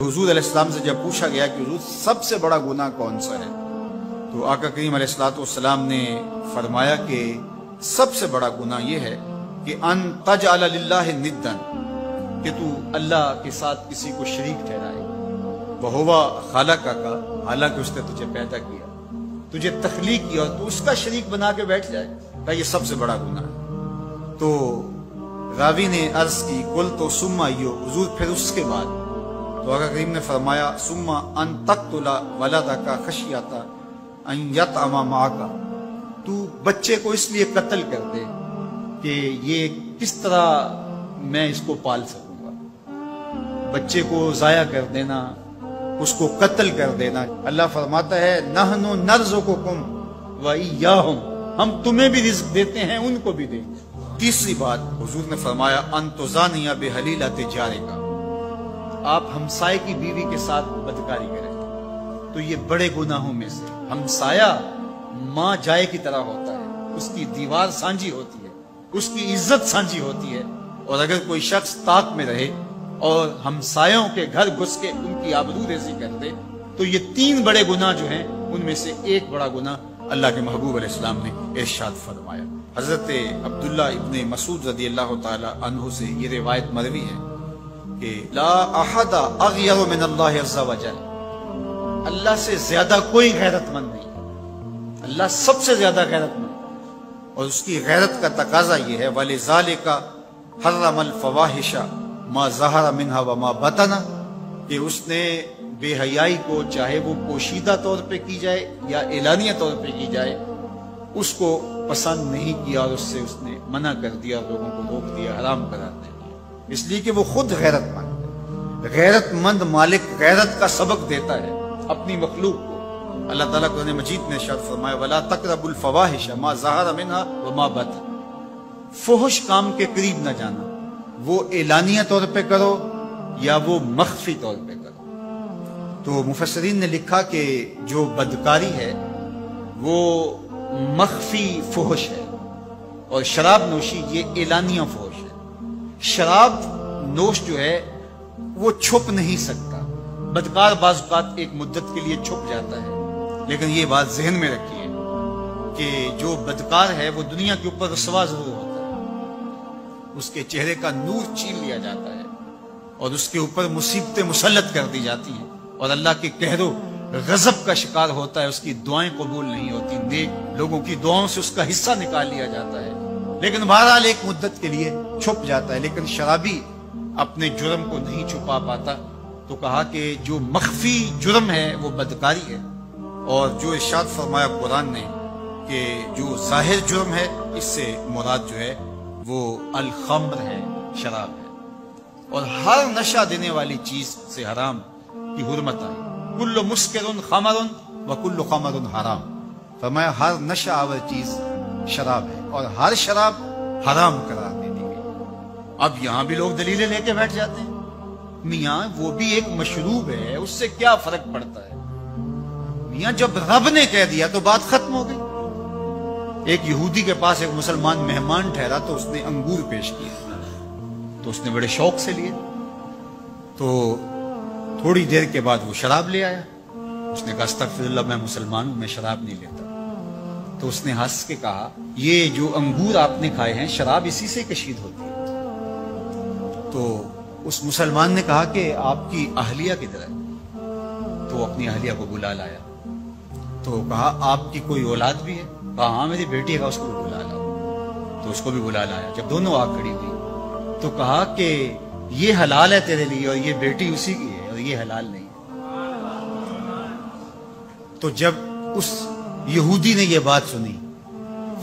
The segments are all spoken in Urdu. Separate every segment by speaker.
Speaker 1: حضور علیہ السلام سے جب پوچھا گیا کہ حضور سب سے بڑا گناہ کون سا ہے، تو آقا کریم علیہ السلام نے فرمایا کہ سب سے بڑا گناہ یہ ہے کہ ان تجعل للہ ندا، کہ تو اللہ کے ساتھ کسی کو شریک ٹھہرائے، وہو خالقک کا، حالانکہ اس نے تجھے پیدا کیا، تجھے تخلیق کیا اور تو اس کا شریک بنا کے بیٹھ جائے، کہ یہ سب سے بڑا گناہ ہے۔ تو راوی نے عرض کی قلت ثم ایو، حضور پھر اس کے بعد؟ تو آقا کریم نے فرمایا ثم ان تقتل ولدک خشیۃ ان یطعم معک، تو بچے کو اس لیے قتل کر دے کہ یہ کس طرح میں اس کو پال سکوں گا، بچے کو ضائع کر دینا، اس کو قتل کر دینا۔ اللہ فرماتا ہے نحن نرزقکم وایاہم، ہم تمہیں بھی رزق دیتے ہیں ان کو بھی دیں گے۔ تیسری بات حضور نے فرمایا ان تزانی بحلیلۃ جارک، آپ ہمسائے کی بیوی کے ساتھ بدکاری کریں، تو یہ بڑے گناہوں میں سے۔ ہمسایہ ماں جائے کی طرح ہوتا ہے، اس کی دیوار سانجھی ہوتی ہے، اس کی عزت سانجھی ہوتی ہے، اور اگر کوئی شخص طاق میں رہے اور ہمسایوں کے گھر گھس کے ان کی آبرو ریزی کر دے، تو یہ تین بڑے گناہ جو ہیں ان میں سے ایک بڑا گناہ اللہ کے محبوب علیہ السلام نے ارشاد فرمایا۔ حضرت عبداللہ ابن مسعود رضی اللہ تعالی عنہ سے یہ روایت مروی ہے کہ لا احد اغیر من اللہ عز وجل، اللہ سے زیادہ کوئی غیرت مند نہیں، اللہ سب سے زیادہ غیرت مند، اور اس کی غیرت کا تقاضا یہ ہے وَلِذَالِكَ حَرَّمَ الْفَوَاحِشَ مَا ظَهَرَ مِنْهَا وَمَا بَطَنَ، کہ اس نے بے حیائی کو چاہے وہ پوشیدہ طور پہ کی جائے یا اعلانیہ طور پہ کی جائے اس کو پسند نہیں کیا، اور اس سے اس نے منع کر دیا، لوگوں کو روک دیا، حرام قرار دے دیا، اس لیے کہ وہ خود غیرت مند ہے۔ غیرت مند مالک غیرت کا سبق دیتا ہے اپنی مخلوق کو۔ اللہ تعالیٰ قرآن مجید نے ارشاد فرمایا وَلَا تَقْرَبُوا الْفَوَاحِشَ مَا ظَهَرَ مِنْهَا وَمَا بَطَنَ، فحش کام کے قریب نہ جانا، وہ اعلانیہ طور پہ کرو یا وہ مخفی طور پہ کرو۔ تو مفسرین نے لکھا کہ جو بدکاری ہے وہ مخفی فحش ہے، اور شراب نوشی یہ اعلانیہ فحش ہے۔ شراب نوش جو ہے وہ چھپ نہیں سکتا، بدکار بعض اوقات ایک مدت کے لیے چھپ جاتا ہے، لیکن یہ بات ذہن میں رکھیے کہ جو بدکار ہے وہ دنیا کے اوپر رسوا ضرور ہوتا ہے، اس کے چہرے کا نور چھین لیا جاتا ہے اور اس کے اوپر مصیبتیں مسلط کر دی جاتی ہیں، اور اللہ کے قہر و غضب کا شکار ہوتا ہے، اس کی دعائیں قبول نہیں ہوتی، نیک لوگوں کی دعاؤں سے اس کا حصہ نکال لیا جاتا ہے، لیکن بہرحال ایک مدت کے لیے چھپ جاتا ہے۔ لیکن شرابی اپنے جرم کو نہیں چھپا پاتا، تو کہا کہ جو مخفی جرم ہے وہ بدکاری ہے، اور جو ارشاد فرمایا قرآن نے کہ جو ظاہر جرم ہے اس سے مراد جو ہے وہ الخمر ہے، شراب ہے، اور ہر نشہ دینے والی چیز سے حرام کی حرمت آئی، کل مسکر خمر وکل خمر حرام، فرمایا ہر نشہ آور چیز شراب ہے اور ہر شراب حرام قرار دے دی گئی۔ اب یہاں بھی لوگ دلیلیں لے کے بیٹھ جاتے ہیں، میاں وہ بھی ایک مشروب ہے، اس سے کیا فرق پڑتا ہے؟ میاں جب رب نے کہہ دیا تو بات ختم ہو گئی۔ ایک یہودی کے پاس ایک مسلمان مہمان ٹھہرا تو اس نے انگور پیش کیے، تو اس نے بڑے شوق سے لیے، تو تھوڑی دیر کے بعد وہ شراب لے آیا۔ اس نے کہا استغفر اللہ، میں مسلمان ہوں، میں شراب نہیں لیتا۔ تو اس نے ہنس کے کہا یہ جو انگور آپ نے کھائے ہیں شراب اسی سے کشید ہوتی ہے۔ تو اس مسلمان نے کہا کہ آپ کی اہلیہ کدھر ہے؟ تو اپنی اہلیہ کو بلا لایا، تو کہا آپ کی کوئی اولاد بھی ہے؟ کہا ہاں میری بیٹی ہے، اس کو بھی بلا لاؤ۔ تو اس کو بھی بلا لایا۔ جب دونوں آ کھڑی ہوئی تو کہا کہ یہ حلال ہے تیرے لیے اور یہ بیٹی اسی کی ہے، اور یہ حلال نہیں ہے۔ تو جب اس یہودی نے یہ بات سنی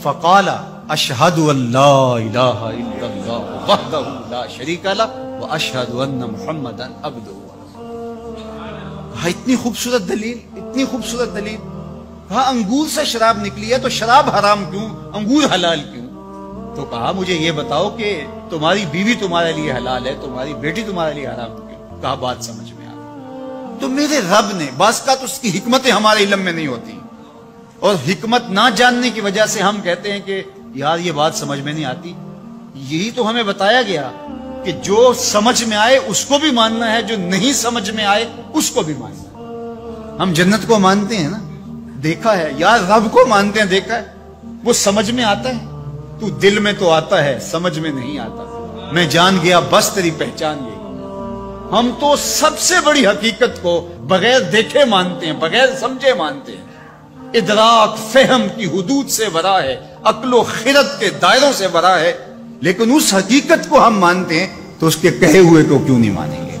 Speaker 1: فقال اشہد ان لا الہ الا اللہ وحدہ لا شریک لہ واشہد ان محمدا عبدہ ورسولہ۔ اتنی خوبصورت دلیل، اتنی خوبصورت دلیل۔ کہا انگور سے شراب نکلی ہے تو شراب حرام کیوں، انگور حلال کیوں؟ تو کہا مجھے یہ بتاؤ کہ تمہاری بیوی تمہارے لیے حلال ہے، تمہاری بیٹی تمہارے لیے حرام کیوں؟ کہا بات سمجھ میں آ گئی۔ تو میرے رب نے، بعض کا تو اس کی حکمتیں ہمارے علم میں نہیں ہوتی، اور حکمت نہ جاننے کی وجہ سے ہم کہتے ہیں کہ یار یہ بات سمجھ میں نہیں آتی۔ یہی تو ہمیں بتایا گیا کہ جو سمجھ میں آئے اس کو بھی ماننا ہے، جو نہیں سمجھ میں آئے اس کو بھی ماننا ہے۔ ہم جنت کو مانتے ہیں نا، دیکھا ہے، یار رب کو مانتے ہیں، دیکھا ہے، وہ سمجھ میں آتا ہے، تو دل میں تو آتا ہے، سمجھ میں نہیں آتا۔ میں جان گیا بس تیری پہچان گئی۔ ہم تو سب سے بڑی حقیقت کو بغیر دیکھے مانتے ہیں، بغیر سمجھے مانتے ہیں۔ ادراک فہم کی حدود سے ورا ہے، عقل و خرد کے دائروں سے ورا ہے، لیکن اس حقیقت کو ہم مانتے ہیں تو اس کے کہے ہوئے کو کیوں نہیں مانیں گے؟